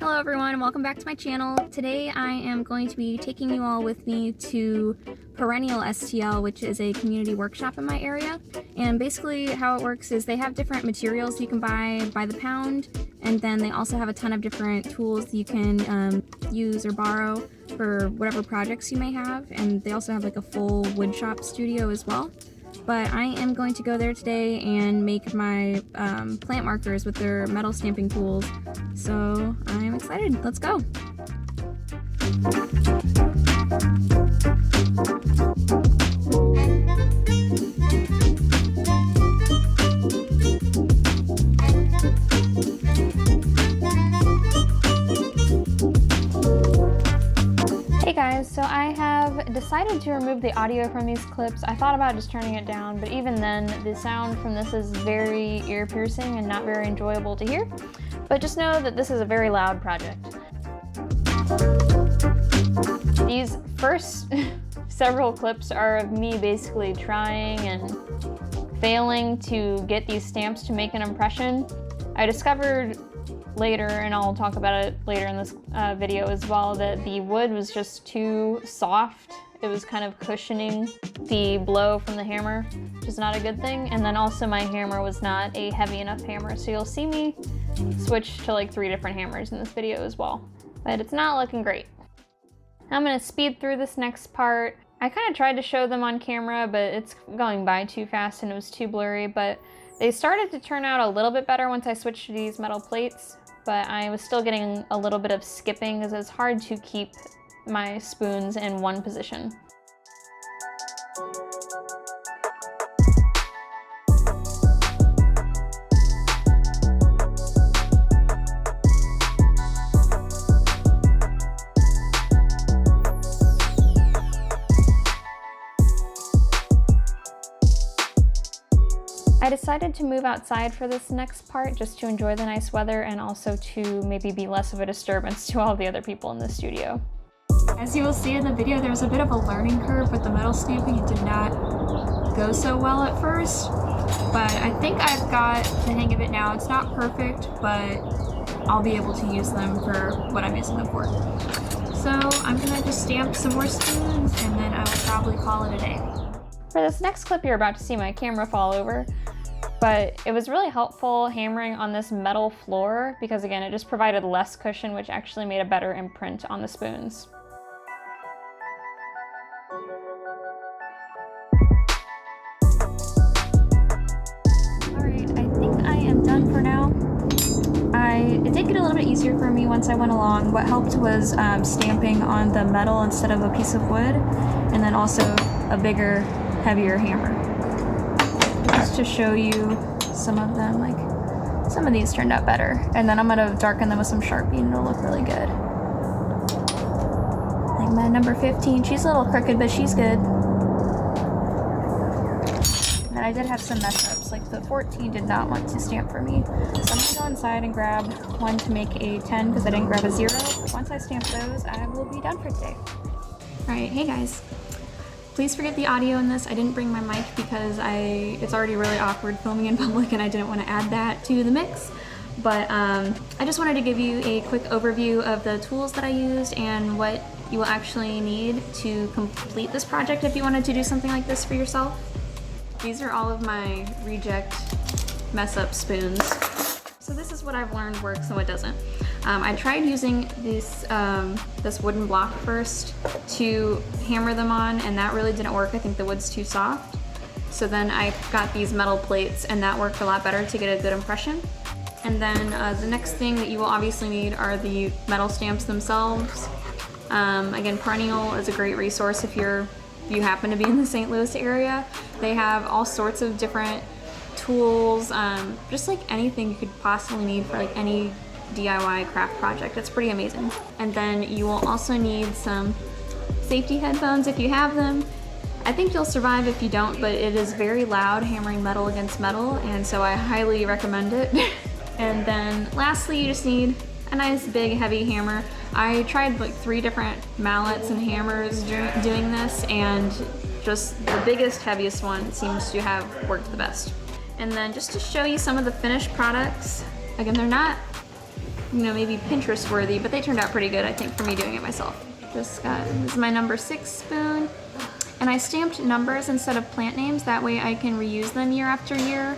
Hello everyone, and welcome back to my channel. Today I am going to be taking you all with me to Perennial STL, which is a community workshop in my area. And basically how it works is they have different materials you can buy by the pound, and then they also have a ton of different tools you can use or borrow for whatever projects you may have. And they also have like a full wood shop studio as well. But I am going to go there today and make my plant markers with their metal stamping tools. So I'm excited. Let's go. Hey guys, so I have decided to remove the audio from these clips. I thought about just turning it down, but even then, the sound from this is very ear-piercing and not very enjoyable to hear. But just know that this is a very loud project. These first several clips are of me basically trying and failing to get these stamps to make an impression. I discovered later, and I'll talk about it later in this video as well, that the wood was just too soft. It was kind of cushioning the blow from the hammer, which is not a good thing. And then also my hammer was not a heavy enough hammer, so you'll see me switch to like 3 different hammers in this video as well. But it's not looking great. I'm gonna speed through this next part. I kind of tried to show them on camera, but it's going by too fast and it was too blurry, but they started to turn out a little bit better once I switched to these metal plates. But I was still getting a little bit of skipping because it's hard to keep my spoons in one position. I decided to move outside for this next part just to enjoy the nice weather and also to maybe be less of a disturbance to all the other people in the studio. As you will see in the video, there was a bit of a learning curve with the metal stamping. It did not go so well at first, but I think I've got the hang of it now. It's not perfect, but I'll be able to use them for what I'm using them for. So I'm gonna just stamp some more spoons and then I will probably call it a day. For this next clip, you're about to see my camera fall over, but it was really helpful hammering on this metal floor because again, it just provided less cushion, which actually made a better imprint on the spoons. Alright, I think I am done for now. It did get a little bit easier for me once I went along. What helped was stamping on the metal instead of a piece of wood, and then also a bigger, heavier hammer. Just to show you some of them, like some of these turned out better. And then I'm gonna darken them with some Sharpie and it'll look really good. Like my number 15, she's a little crooked, but she's good. And then I did have some mess ups, like the 14 did not want to stamp for me. So I'm gonna go inside and grab one to make a 10 because I didn't grab a 0. But once I stamp those, I will be done for today. All right, hey guys. Please forget the audio in this. I didn't bring my mic because it's already really awkward filming in public and I didn't want to add that to the mix. But I just wanted to give you a quick overview of the tools that I used and what you will actually need to complete this project if you wanted to do something like this for yourself. These are all of my reject mess up spoons. So this is what I've learned works and what doesn't. I tried using this wooden block first to hammer them on, and that really didn't work. I think the wood's too soft. So then I got these metal plates, and that worked a lot better to get a good impression. And then the next thing that you will obviously need are the metal stamps themselves. Again, Perennial is a great resource if you happen to be in the St. Louis area. They have all sorts of different tools, just like anything you could possibly need for like any DIY craft project. It's pretty amazing. And then you will also need some safety headphones if you have them. I think you'll survive if you don't, but it is very loud hammering metal against metal, and so I highly recommend it. And then lastly, you just need a nice big heavy hammer. I tried like 3 different mallets and hammers doing this, and just the biggest, heaviest one seems to have worked the best. And then just to show you some of the finished products, again, they're not you know, maybe Pinterest worthy, but they turned out pretty good, I think, for me doing it myself. This is my number 6 spoon. And I stamped numbers instead of plant names. That way I can reuse them year after year.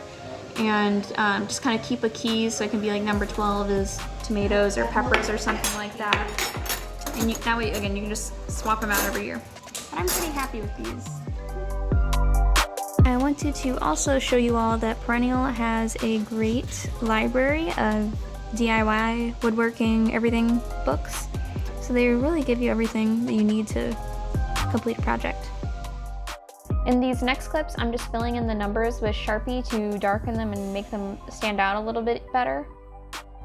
And just kind of keep a key, so it can be like number 12 is tomatoes or peppers or something like that. And that way, again, you can just swap them out every year. But I'm pretty happy with these. I wanted to also show you all that Perennial has a great library of DIY, woodworking, everything books. So they really give you everything that you need to complete a project. In these next clips, I'm just filling in the numbers with Sharpie to darken them and make them stand out a little bit better.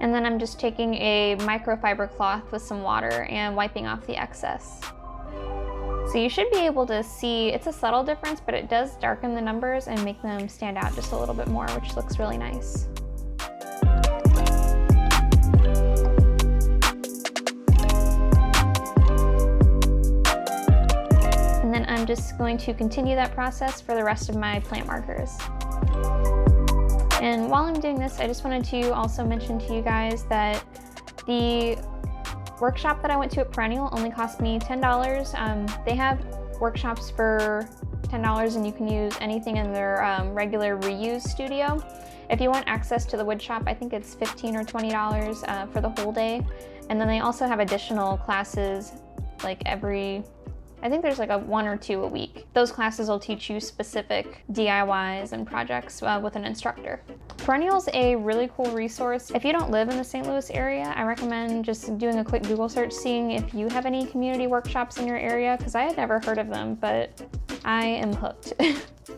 And then I'm just taking a microfiber cloth with some water and wiping off the excess. So you should be able to see, it's a subtle difference, but it does darken the numbers and make them stand out just a little bit more, which looks really nice. And then I'm just going to continue that process for the rest of my plant markers. And while I'm doing this, I just wanted to also mention to you guys that the workshop that I went to at Perennial only cost me $10. They have workshops for $10 and you can use anything in their regular reuse studio. If you want access to the wood shop, I think it's $15 or $20 for the whole day. And then they also have additional classes like I think there's like 1 or 2 a week. Those classes will teach you specific DIYs and projects with an instructor. Perennial's a really cool resource. If you don't live in the St. Louis area, I recommend just doing a quick Google search, seeing if you have any community workshops in your area, because I had never heard of them, but I am hooked.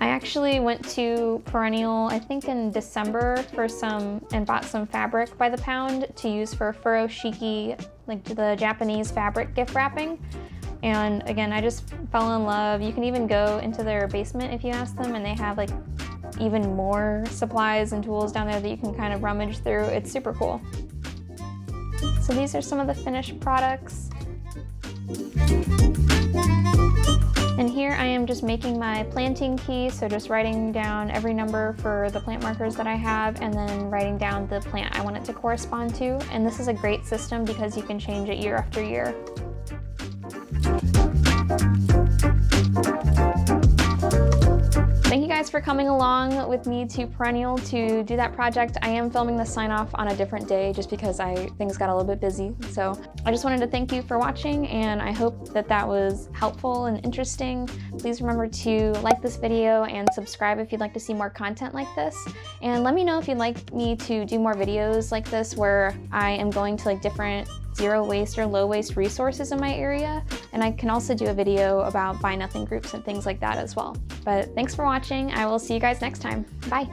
I actually went to Perennial, I think in December, and bought some fabric by the pound to use for furoshiki, like the Japanese fabric gift wrapping. And again, I just fell in love. You can even go into their basement if you ask them, and they have like even more supplies and tools down there that you can kind of rummage through. It's super cool. So these are some of the finished products. And here I am just making my planting key, so just writing down every number for the plant markers that I have and then writing down the plant I want it to correspond to. And this is a great system because you can change it year after year. Thank you guys for coming along with me to Perennial to do that project. I am filming the sign off on a different day just because things got a little bit busy. So I just wanted to thank you for watching, and I hope that that was helpful and interesting. Please remember to like this video and subscribe if you'd like to see more content like this. And let me know if you'd like me to do more videos like this where I am going to like different zero waste or low waste resources in my area. And I can also do a video about buy nothing groups and things like that as well. But thanks for watching. I will see you guys next time. Bye.